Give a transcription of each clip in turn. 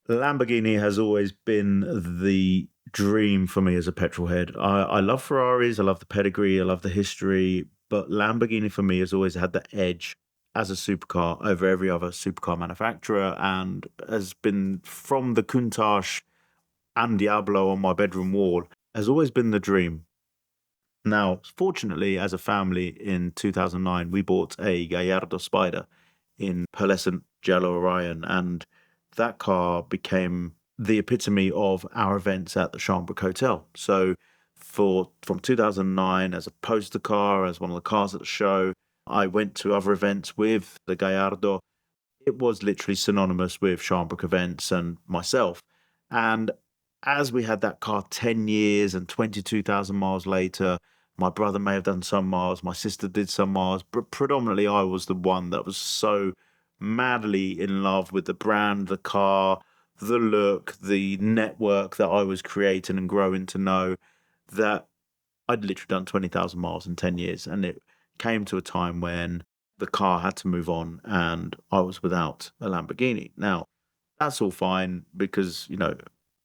Lamborghini has always been the dream for me as a petrol head. I love Ferraris, I love the pedigree, I love the history, but Lamborghini for me has always had the edge as a supercar over every other supercar manufacturer and has been from the Countach and Diablo on my bedroom wall, has always been the dream. Now, fortunately, as a family in 2009, we bought a Gallardo Spider in pearlescent Jello Orion, and that car became the epitome of our events at the Sharnbrook Hotel. So, from 2009, as a poster car, as one of the cars at the show, I went to other events with the Gallardo. It was literally synonymous with Sharnbrook events and myself. And as we had that car 10 years and 22,000 miles later, my brother may have done some miles, my sister did some miles, but predominantly I was the one that was so madly in love with the brand, the car, the look, the network that I was creating and growing to know that I'd literally done 20,000 miles in 10 years. And it came to a time when the car had to move on and I was without a Lamborghini. Now, that's all fine because,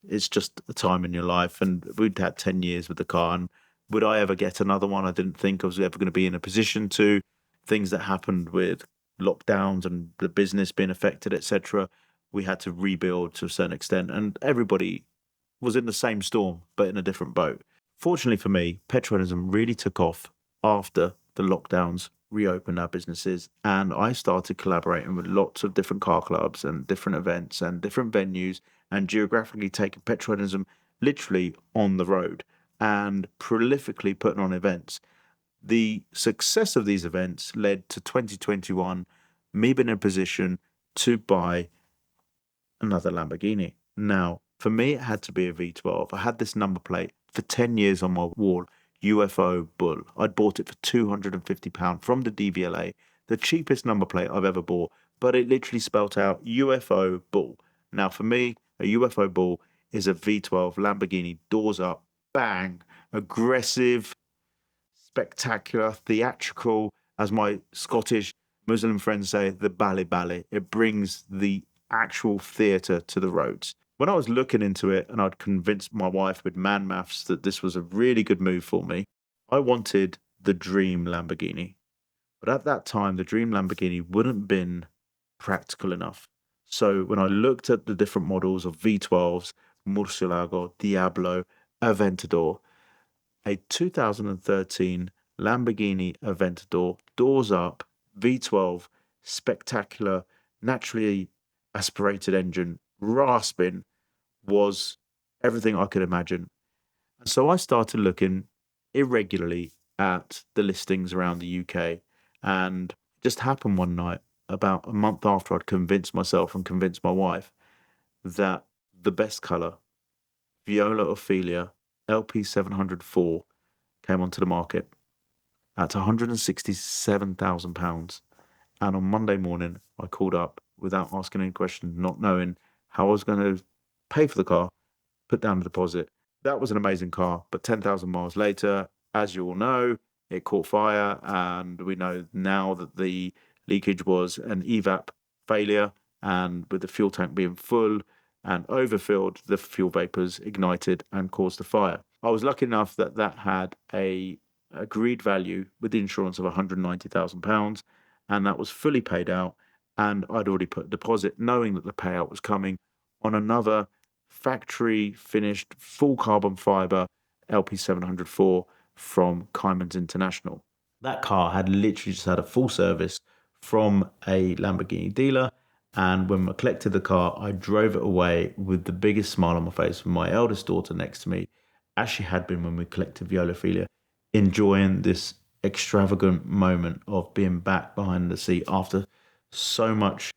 it's just a time in your life. And we'd had 10 years with the car. And would I ever get another one? I didn't think I was ever going to be in a position to. Things that happened with lockdowns and the business being affected, etc. We had to rebuild to a certain extent. And everybody was in the same storm, but in a different boat. Fortunately for me, petrolism really took off after the lockdowns reopened our businesses, and I started collaborating with lots of different car clubs and different events and different venues, and geographically taking petrolism literally on the road and prolifically putting on events. The success of these events led to 2021 me being in a position to buy another Lamborghini. Now, for me, it had to be a V12. I had this number plate for 10 years on my wall, UFO Bull. I'd bought it for £250 from the DVLA, the cheapest number plate I've ever bought, but it literally spelt out UFO Bull. Now, for me, a UFO Bull is a V12 Lamborghini, doors up, bang, aggressive, spectacular, theatrical, as my Scottish Muslim friends say, the bally bally. It brings the actual theatre to the roads. When I was looking into it and I'd convinced my wife with man maths that this was a really good move for me, I wanted the dream Lamborghini. But at that time, the dream Lamborghini wouldn't have been practical enough. So when I looked at the different models of V12s, Murcielago, Diablo, Aventador, a 2013 Lamborghini Aventador, doors up, V12, spectacular, naturally aspirated engine, rasping, was everything I could imagine. And so I started looking irregularly at the listings around the UK. And it just happened one night, about a month after I'd convinced myself and convinced my wife, that the best colour, Viola Ophelia LP704, came onto the market at £167,000. And on Monday morning, I called up without asking any questions, not knowing how I was going to pay for the car, put down the deposit. That was an amazing car, but 10,000 miles later, as you all know, it caught fire, and we know now that the leakage was an evap failure, and with the fuel tank being full and overfilled, the fuel vapors ignited and caused the fire. I was lucky enough that that had a agreed value with the insurance of £190,000, and that was fully paid out. And I'd already put a deposit, knowing that the payout was coming, on another factory finished full carbon fiber LP704 from Cayman's International. That car had literally just had a full service from a Lamborghini dealer. And when I collected the car, I drove it away with the biggest smile on my face with my eldest daughter next to me, as she had been when we collected Viola Filia, enjoying this extravagant moment of being back behind the seat after so much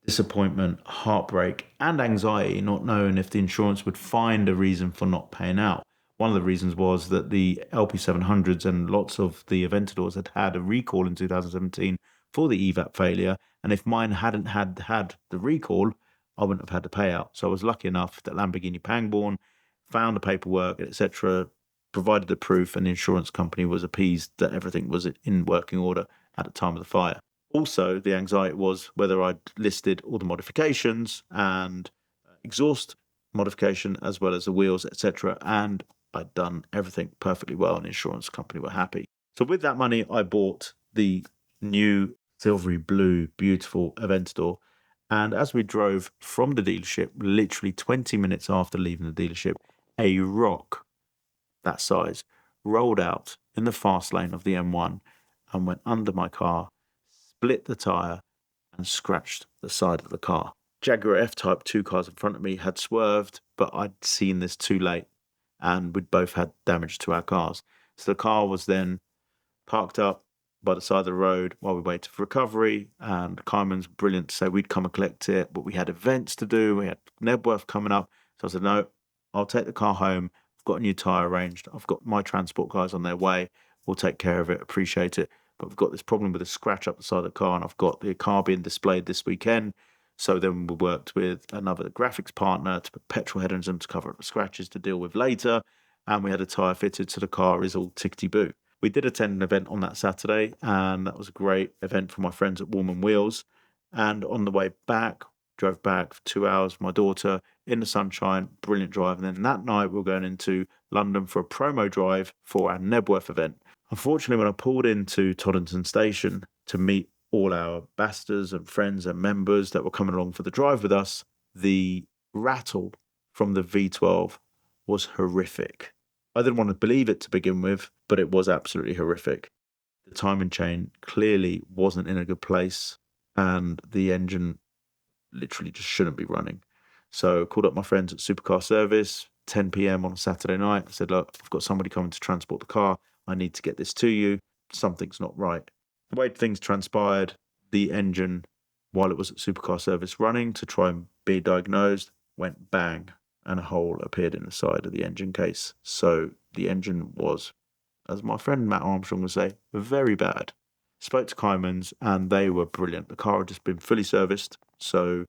disappointment, heartbreak, and anxiety, not knowing if the insurance would find a reason for not paying out. One of the reasons was that the LP700s and lots of the Aventadors had had a recall in 2017 for the evap failure, and if mine hadn't had the recall, I wouldn't have had the payout. So I was lucky enough that Lamborghini Pangborn found the paperwork, etc., provided the proof, and the insurance company was appeased that everything was in working order at the time of the fire. Also, the anxiety was whether I'd listed all the modifications and exhaust modification as well as the wheels, etc. And I'd done everything perfectly well, and the insurance company were happy. So with that money, I bought the new silvery blue, beautiful Aventador. And as we drove from the dealership, literally 20 minutes after leaving the dealership, a rock that size rolled out in the fast lane of the M1 and went under my car, split the tyre, and scratched the side of the car. Jaguar F-Type, 2 cars in front of me, had swerved, but I'd seen this too late, and we'd both had damage to our cars. So the car was then parked up by the side of the road while we waited for recovery, and Carmen's brilliant to say we'd come and collect it, but we had events to do. We had Nebworth coming up. So I said, no, I'll take the car home. I've got a new tyre arranged. I've got my transport guys on their way. We'll take care of it. Appreciate it. But we've got this problem with a scratch up the side of the car, and I've got the car being displayed this weekend. So then we worked with another graphics partner to put petrol headers in to cover up the scratches to deal with later. And we had a tyre fitted, so the car is all tickety-boo. We did attend an event on that Saturday, and that was a great event for my friends at Warman Wheels. And on the way back, drove back for 2 hours with my daughter in the sunshine, brilliant drive. And then that night, we were going into London for a promo drive for our Nebworth event. Unfortunately, when I pulled into Toddington Station to meet all our ambassadors and friends and members that were coming along for the drive with us, the rattle from the V12 was horrific. I didn't want to believe it to begin with, but it was absolutely horrific. The timing chain clearly wasn't in a good place, and the engine literally just shouldn't be running. So I called up my friends at Supercar Service, 10 p.m. on a Saturday night. I said, look, I've got somebody coming to transport the car. I need to get this to you. Something's not right. The way things transpired, the engine, while it was at Supercar Service running to try and be diagnosed, went bang, and a hole appeared in the side of the engine case. So the engine was, as my friend Matt Armstrong would say, very bad. Spoke to Kymans, and they were brilliant. The car had just been fully serviced, so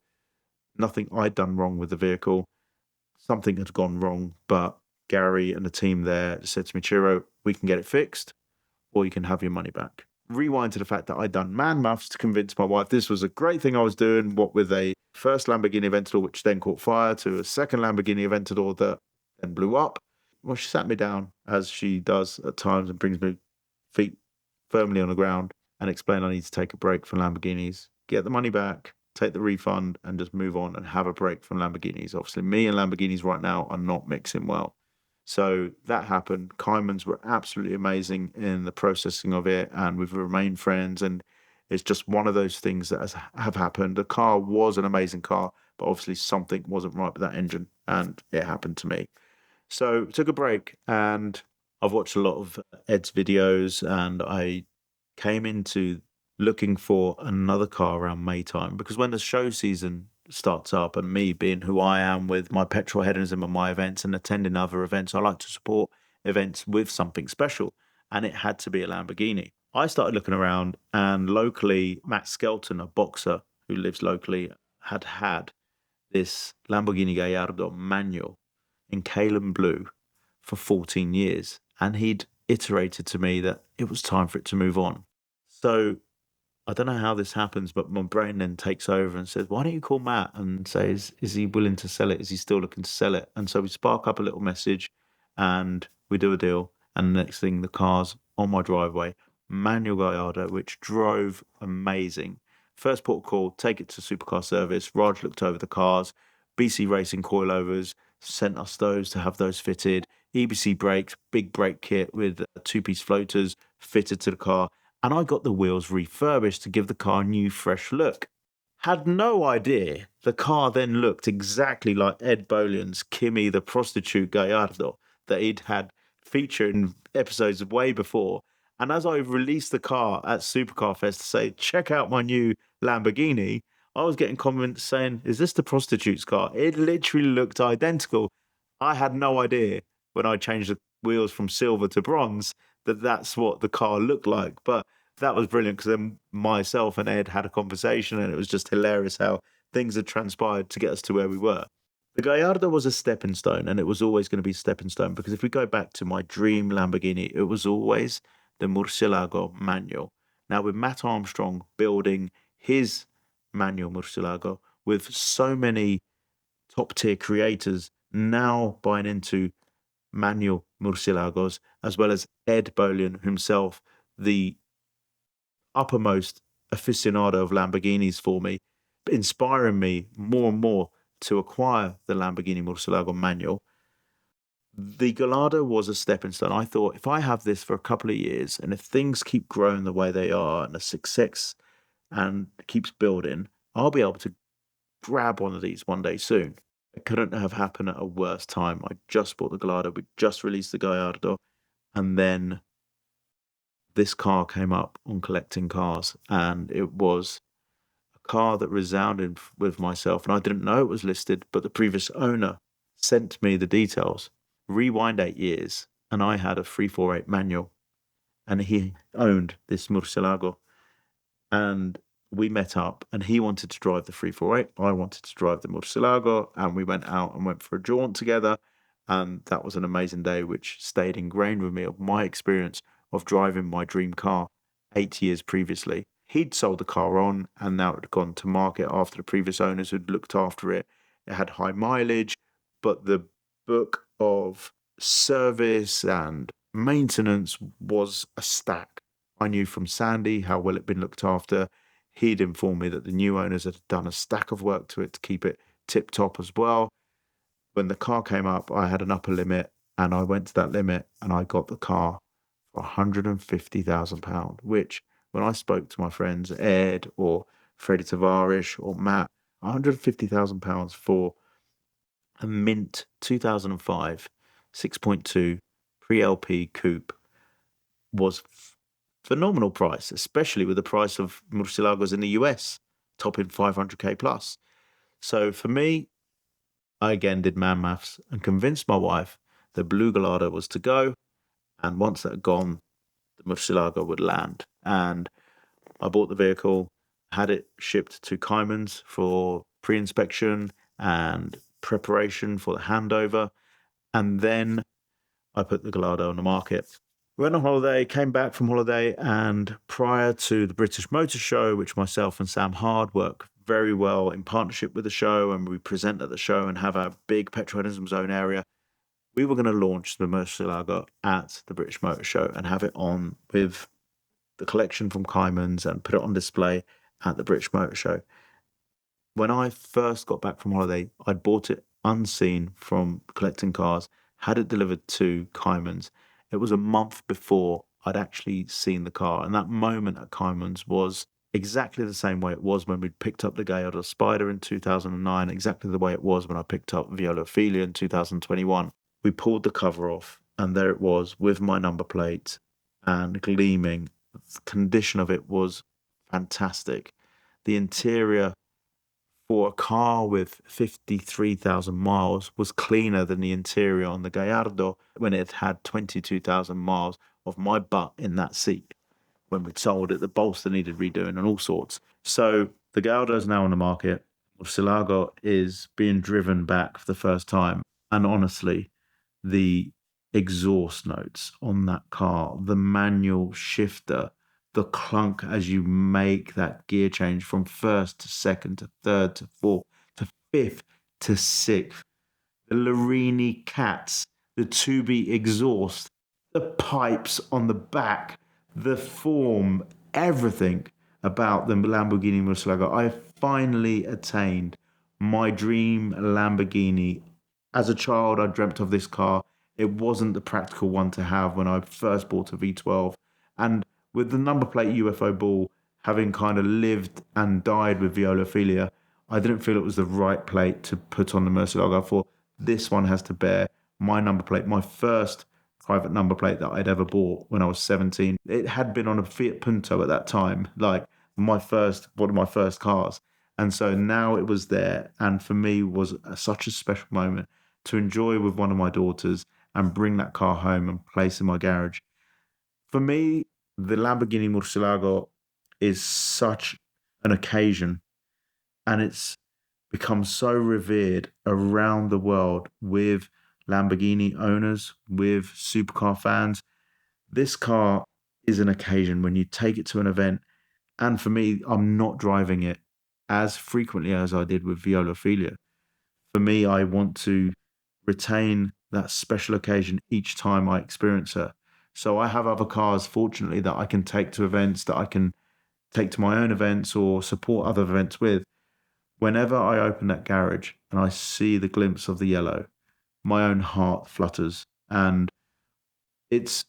nothing I'd done wrong with the vehicle. Something had gone wrong, but Gary and the team there said to me, Ciro, we can get it fixed, or you can have your money back. Rewind to the fact that I'd done man maths to convince my wife this was a great thing I was doing, what with a first Lamborghini Aventador, which then caught fire, to a second Lamborghini Aventador that then blew up. Well, she sat me down, as she does at times, and brings me feet firmly on the ground and explained I need to take a break from Lamborghinis, get the money back, take the refund, and just move on and have a break from Lamborghinis. Obviously, me and Lamborghinis right now are not mixing well. So that happened. Kymans were absolutely amazing in the processing of it, and we've remained friends. And it's just one of those things that have happened. The car was an amazing car, but obviously something wasn't right with that engine, and it happened to me. So took a break, and I've watched a lot of Ed's videos, and I came into looking for another car around May time, because when the show season starts up, and me being who I am with my petrol hedonism and my events and attending other events, I like to support events with something special, and it had to be a Lamborghini. I started looking around, and locally, Matt Skelton, a boxer who lives locally, had this Lamborghini Gallardo manual in Calum Blue for 14 years, and he'd iterated to me that it was time for it to move on. So I don't know how this happens, but my brain then takes over and says, why don't you call Matt and say, is he willing to sell it? Is he still looking to sell it? And so we spark up a little message, and we do a deal. And the next thing, the car's on my driveway, manual Gallardo, which drove amazing. First port of call, take it to Supercar Service. Raj looked over the cars, BC Racing coilovers, sent us those to have those fitted. EBC brakes, big brake kit with two-piece floaters fitted to the car. And I got the wheels refurbished to give the car a new, fresh look. Had no idea the car then looked exactly like Ed Boleyn's Kimmy the Prostitute Gallardo that he'd had featured in episodes way before. And as I released the car at Supercar Fest to say, check out my new Lamborghini, I was getting comments saying, is this the prostitute's car? It literally looked identical. I had no idea when I changed the wheels from silver to bronze that that's what the car looked like. But that was brilliant, because then myself and Ed had a conversation, and it was just hilarious how things had transpired to get us to where we were. The Gallardo was a stepping stone, and it was always going to be a stepping stone, because if we go back to my dream Lamborghini, it was always the Murcielago manual. Now, with Matt Armstrong building his manual Murcielago with so many top tier creators now buying into manual Murcielagos, as well as Ed Bolian himself, the uppermost aficionado of Lamborghinis for me, inspiring me more and more to acquire the Lamborghini Murcielago manual. The Gallardo was a stepping stone. I thought if I have this for a couple of years and if things keep growing the way they are and the success and keeps building, I'll be able to grab one of these one day soon. It couldn't have happened at a worse time. I just bought the Gallardo, we just released the Gallardo, and then this car came up on collecting cars, and it was a car that resounded with myself. And I didn't know it was listed, but the previous owner sent me the details. Rewind 8 years, and I had a 348 manual, and he owned this Murcielago. And we met up, and he wanted to drive the 348. I wanted to drive the Murcielago, and we went out and went for a jaunt together. And that was an amazing day, which stayed ingrained with me of my experience of driving my dream car 8 years previously. He'd sold the car on, and now it had gone to market after the previous owners had looked after it. It had high mileage, but the book of service and maintenance was a stack. I knew from Sandy how well it'd been looked after. He'd informed me that the new owners had done a stack of work to it to keep it tip top as well. When the car came up, I had an upper limit, and I went to that limit and I got the car for £150,000, which when I spoke to my friends Ed or Freddie Tavares or Matt, £150,000 for a mint 2005 6.2 pre-LP coupe was phenomenal price, especially with the price of Murcielagos in the US, topping 500k plus. So for me, I again did man maths and convinced my wife that Blue Gallardo was to go. And once that had gone, the Murcielago would land. And I bought the vehicle, had it shipped to Cayman's for pre-inspection and preparation for the handover. And then I put the Gallardo on the market. Went on holiday, came back from holiday, and prior to the British Motor Show, which myself and Sam Hard work very well in partnership with the show, and we present at the show and have our big Petroheadism Zone area, we were going to launch the Murcielago at the British Motor Show and have it on with the collection from Cayman's and put it on display at the British Motor Show. When I first got back from holiday, I'd bought it unseen from collecting cars, had it delivered to Cayman's. It was a month before I'd actually seen the car. And that moment at Cayman's was exactly the same way it was when we picked up the Gallardo Spider in 2009, exactly the way it was when I picked up Viola Ophelia in 2021. We pulled the cover off, and there it was with my number plate and gleaming. The condition of it was fantastic. The interior for a car with 53,000 miles was cleaner than the interior on the Gallardo when it had 22,000 miles of my butt in that seat. When we'd sold it, the bolster needed redoing and all sorts. So the Gallardo is now on the market. Murcielago is being driven back for the first time. And honestly, the exhaust notes on that car, the manual shifter, the clunk as you make that gear change from first to second to third to fourth to fifth to sixth, the Larini cats, the Tubi exhaust, the pipes on the back, the form, everything about the Lamborghini Murcielago. I finally attained my dream Lamborghini. As a child, I dreamt of this car. It wasn't the practical one to have when I first bought a V12. And with the number plate UFO ball having kind of lived and died with Viola Ophelia, I didn't feel it was the right plate to put on the Murcielago. I thought this one has to bear my number plate, my first private number plate that I'd ever bought when I was 17. It had been on a Fiat Punto at that time, like one of my first cars. And so now it was there, and for me was such a special moment to enjoy with one of my daughters and bring that car home and place in my garage. For me, the Lamborghini Murcielago is such an occasion, and it's become so revered around the world with Lamborghini owners, with supercar fans. This car is an occasion when you take it to an event. And for me, I'm not driving it as frequently as I did with Viola Ophelia. For me, I want to retain that special occasion each time I experience her. So I have other cars, fortunately, that I can take to events, that I can take to my own events or support other events with. Whenever I open that garage and I see the glimpse of the yellow, my own heart flutters. And it's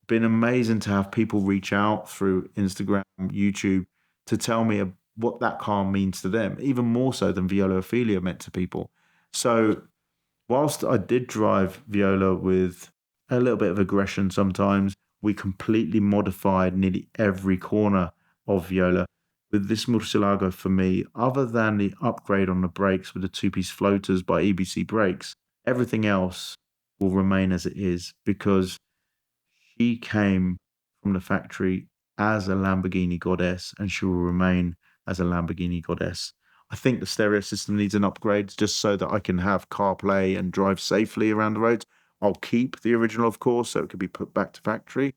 been amazing to have people reach out through Instagram, YouTube to tell me what that car means to them, even more so than Viola Ophelia meant to people. So, whilst I did drive Viola with a little bit of aggression sometimes, we completely modified nearly every corner of Viola. With this Murcielago, for me, other than the upgrade on the brakes with the two-piece floaters by EBC Brakes, everything else will remain as it is because she came from the factory as a Lamborghini goddess and she will remain as a Lamborghini goddess. I think the stereo system needs an upgrade just so that I can have CarPlay and drive safely around the roads. I'll keep the original, of course, so it can be put back to factory.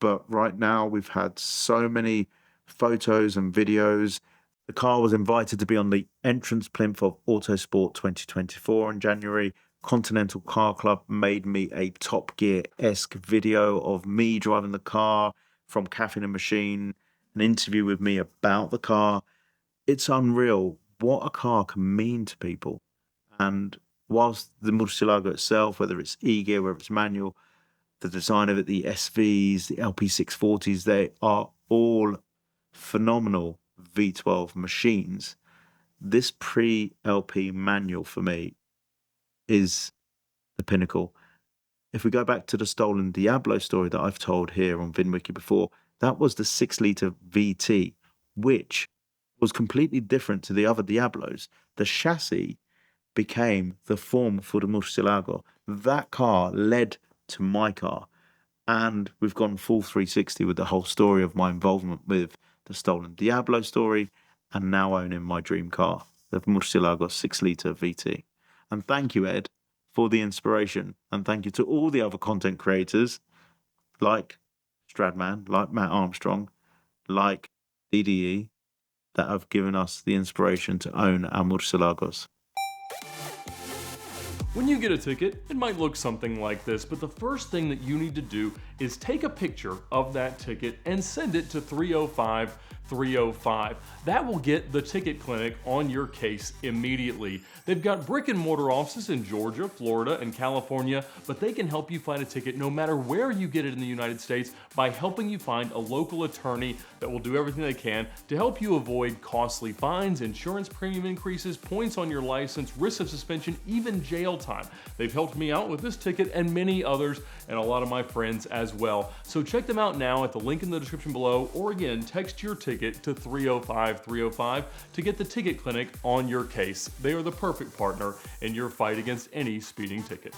But right now, we've had so many photos and videos. The car was invited to be on the entrance plinth of Autosport 2024 in January. Continental Car Club made me a Top Gear-esque video of me driving the car from Caffeine and Machine, an interview with me about the car. It's unreal what a car can mean to people. And whilst the Murcielago itself, whether it's e-gear, whether it's manual, the design of it, the SVs, the LP640s, they are all phenomenal V12 machines. This pre-LP manual for me is the pinnacle. If we go back to the stolen Diablo story that I've told here on VINwiki before, that was the 6-litre VT, which was completely different to the other Diablos. The chassis became the form for the Murcielago. That car led to my car. And we've gone full 360 with the whole story of my involvement with the stolen Diablo story and now owning my dream car, the Murcielago 6-litre VT. And thank you, Ed, for the inspiration. And thank you to all the other content creators like Stradman, like Matt Armstrong, like DDE, that have given us the inspiration to own our Murcielagos. When you get a ticket, it might look something like this, but the first thing that you need to do is take a picture of that ticket and send it to 305-305. That will get the ticket clinic on your case immediately. They've got brick and mortar offices in Georgia, Florida, and California, but they can help you find a ticket no matter where you get it in the United States by helping you find a local attorney that will do everything they can to help you avoid costly fines, insurance premium increases, points on your license, risk of suspension, even jail time. They've helped me out with this ticket and many others and a lot of my friends as well. So check them out now at the link in the description below, or again, text your ticket to 305-305 to get the ticket clinic on your case. They are the perfect partner in your fight against any speeding ticket.